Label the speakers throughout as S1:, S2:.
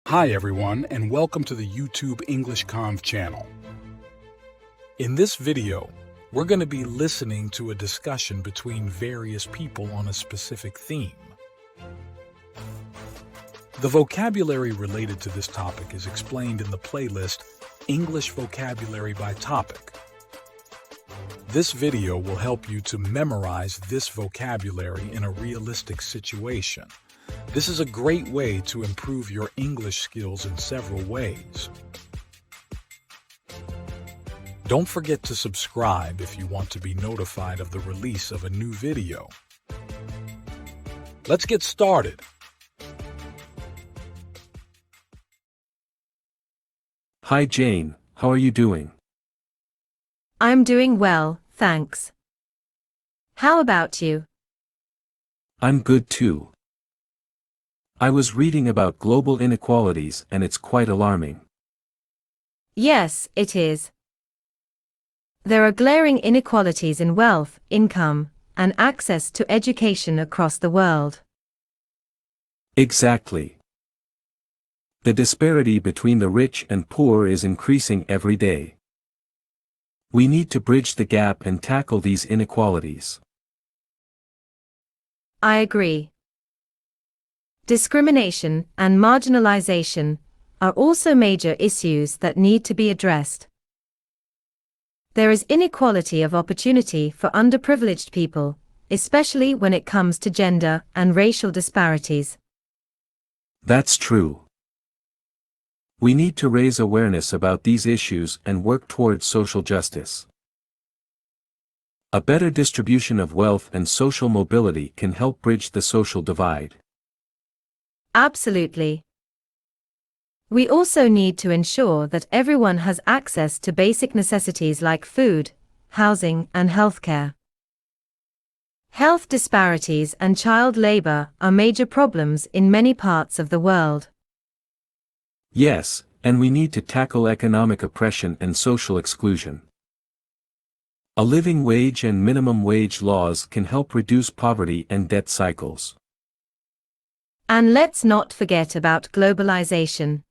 S1: Hi everyone, and welcome to the YouTube English Conv channel. In this video, we're going to be listening to a discussion between various people on a specific theme. The vocabulary related to this topic is explained in the playlist English Vocabulary by Topic. This video will help you to memorize this vocabulary in a realistic situation. This is a great way to improve your English skills in several ways. Don't forget to subscribe if you want to be notified of the release of a new video. Let's get started.
S2: Hi Jane, how are you doing?
S3: I'm doing well, thanks. How about you?
S2: I'm good too. I was reading about global inequalities and it's quite alarming.
S3: Yes, it is. There are glaring inequalities in wealth, income, and access to education across the world.
S2: Exactly. The disparity between the rich and poor is increasing every day. We need to bridge the gap and tackle these inequalities.
S3: I agree. Discrimination and marginalization are also major issues that need to be addressed. There is inequality of opportunity for underprivileged people, especially when it comes to gender and racial disparities.
S2: That's true. We need to raise awareness about these issues and work towards social justice. A better distribution of wealth and social mobility can help bridge the social divide.
S3: Absolutely. We also need to ensure that everyone has access to basic necessities like food, housing, and healthcare. Health disparities and child labor are major problems in many parts of the world.
S2: Yes, and we need to tackle economic oppression and social exclusion. A living wage and minimum wage laws can help reduce poverty and debt cycles.
S3: And let's not forget about globalization.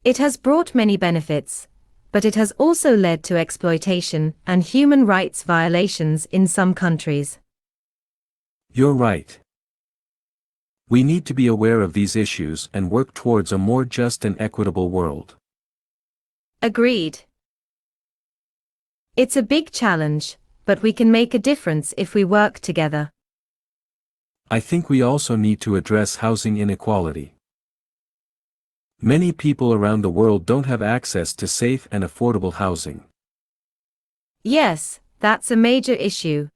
S3: It has brought many benefits, but it has also led to exploitation and human rights violations in some countries.
S2: You're right. We need to be aware of these issues and work towards a more just and equitable world.
S3: Agreed. It's a big challenge, but we can make a difference if we work together.
S2: I think we also need to address housing inequality. Many people around the world don't have access to safe and affordable housing.
S3: Yes, that's a major issue.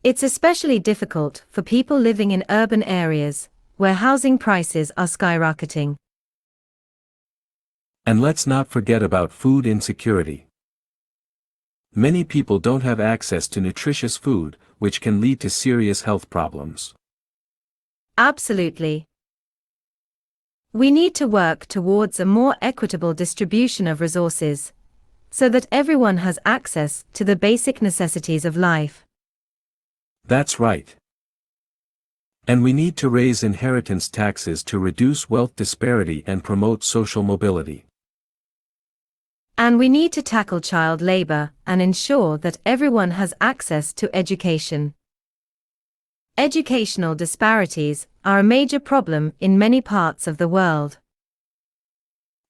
S3: It's especially difficult for people living in urban areas, where housing prices are skyrocketing.
S2: And let's not forget about food insecurity. Many people don't have access to nutritious food, which can lead to serious health problems.
S3: Absolutely. We need to work towards a more equitable distribution of resources, so that everyone has access to the basic necessities of life.
S2: That's right. And we need to raise inheritance taxes to reduce wealth disparity and promote social mobility.
S3: And we need to tackle child labor and ensure that everyone has access to education. Educational disparities are a major problem in many parts of the world.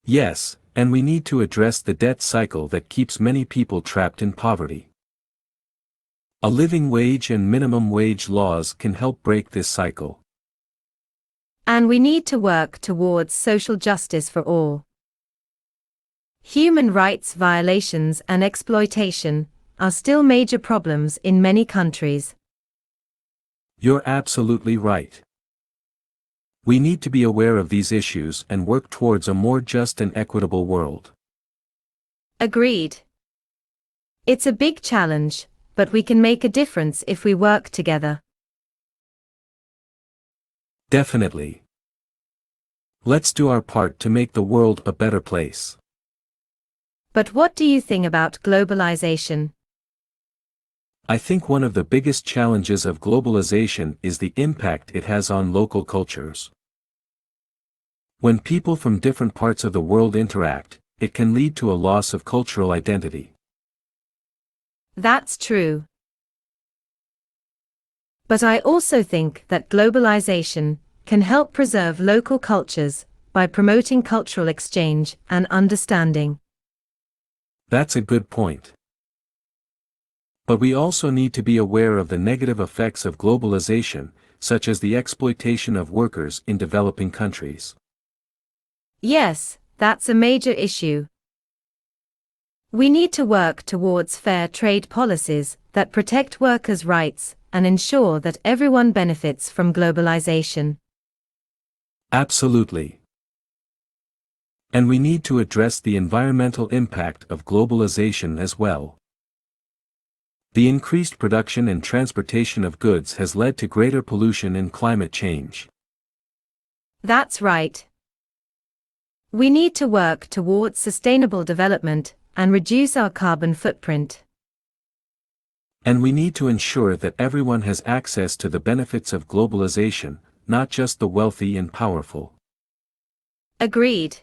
S2: Yes, and we need to address the debt cycle that keeps many people trapped in poverty. A living wage and minimum wage laws can help break this cycle.
S3: And we need to work towards social justice for all. Human rights violations and exploitation are still major problems in many countries.
S2: You're absolutely right. We need to be aware of these issues and work towards a more just and equitable world.
S3: Agreed. It's a big challenge, but we can make a difference if we work together.
S2: Definitely. Let's do our part to make the world a better place.
S3: But what do you think about globalization?
S2: I think one of the biggest challenges of globalization is the impact it has on local cultures. When people from different parts of the world interact, it can lead to a loss of cultural identity.
S3: That's true. But I also think that globalization can help preserve local cultures by promoting cultural exchange and understanding.
S2: That's a good point. But we also need to be aware of the negative effects of globalization, such as the exploitation of workers in developing countries.
S3: Yes, that's a major issue. We need to work towards fair trade policies that protect workers' rights and ensure that everyone benefits from globalization.
S2: Absolutely. And we need to address the environmental impact of globalization as well. The increased production and transportation of goods has led to greater pollution and climate change.
S3: That's right. We need to work towards sustainable development and reduce our carbon footprint.
S2: And we need to ensure that everyone has access to the benefits of globalization, not just the wealthy and powerful.
S3: Agreed.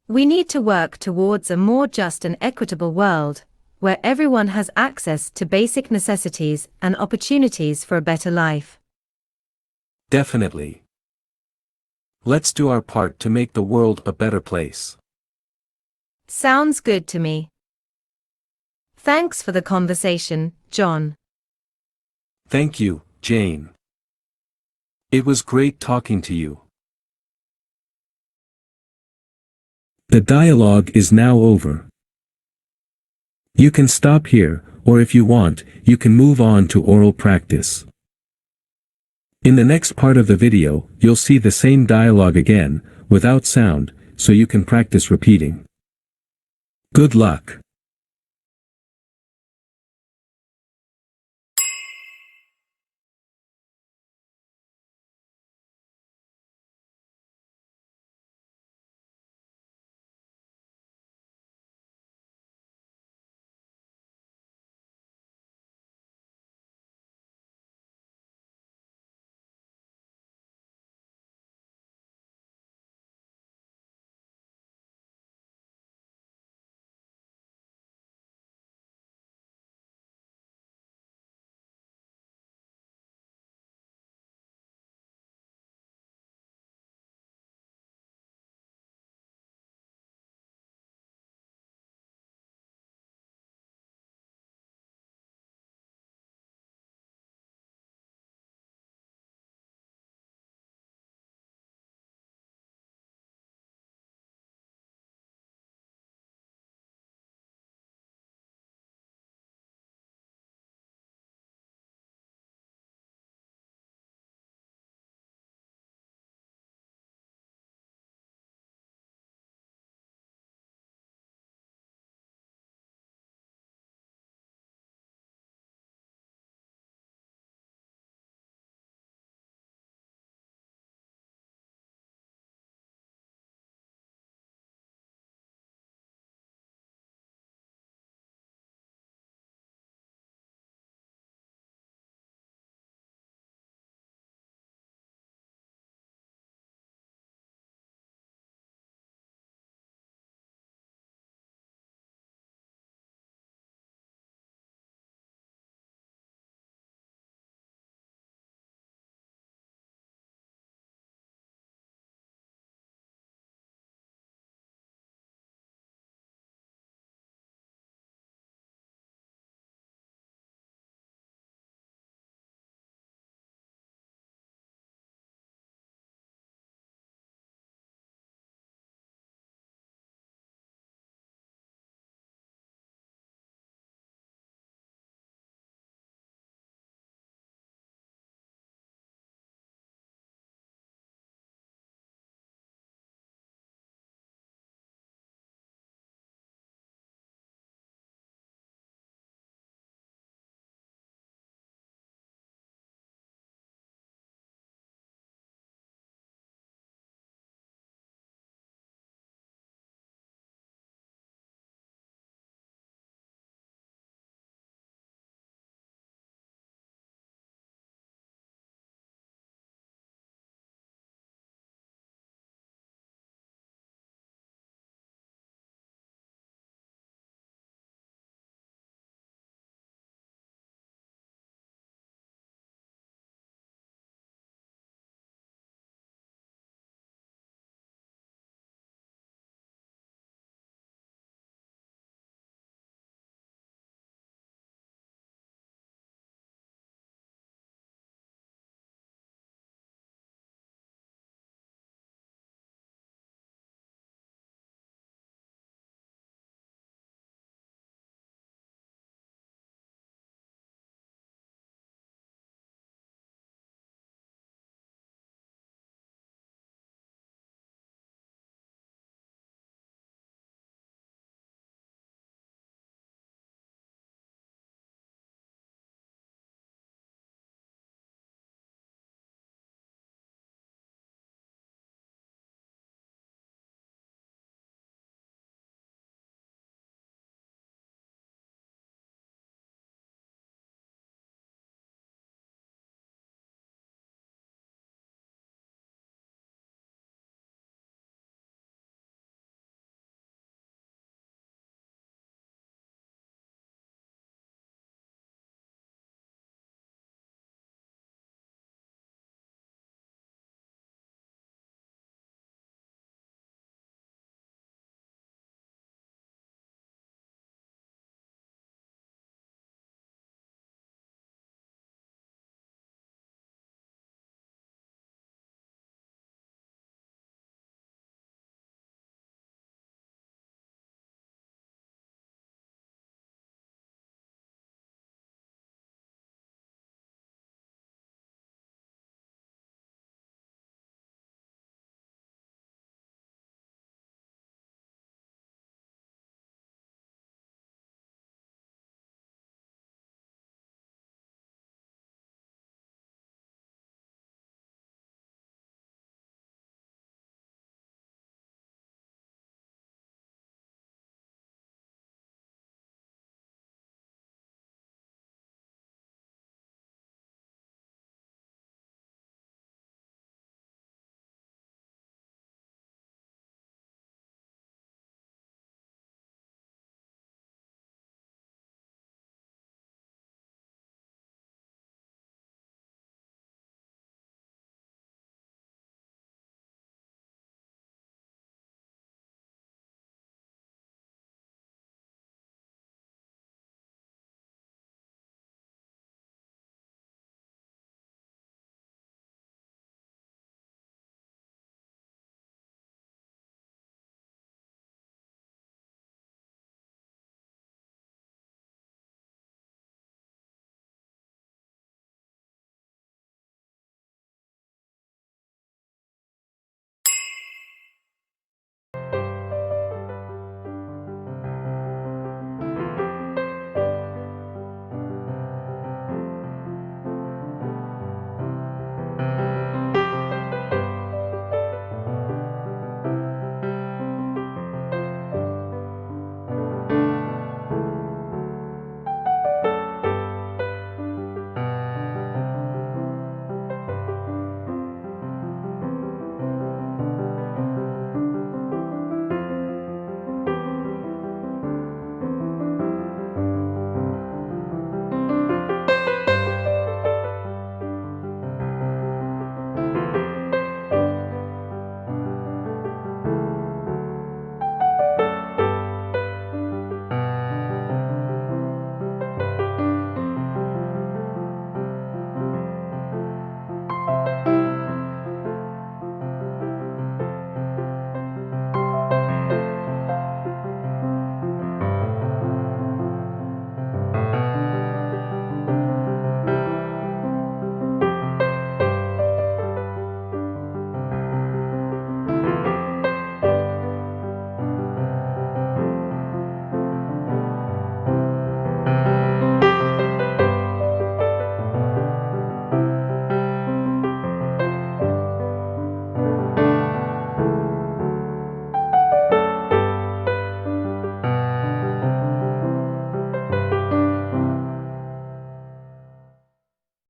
S3: We need to work towards a more just and equitable world, where everyone has access to basic necessities and opportunities for a better life.
S2: Definitely. Let's do our part to make the world a better place.
S3: Sounds good to me. Thanks for the conversation, John.
S2: Thank you, Jane. It was great talking to you. The dialogue is now over. You can stop here, or if you want, you can move on to oral practice. In the next part of the video, you'll see the same dialogue again, without sound, so you can practice repeating. Good luck.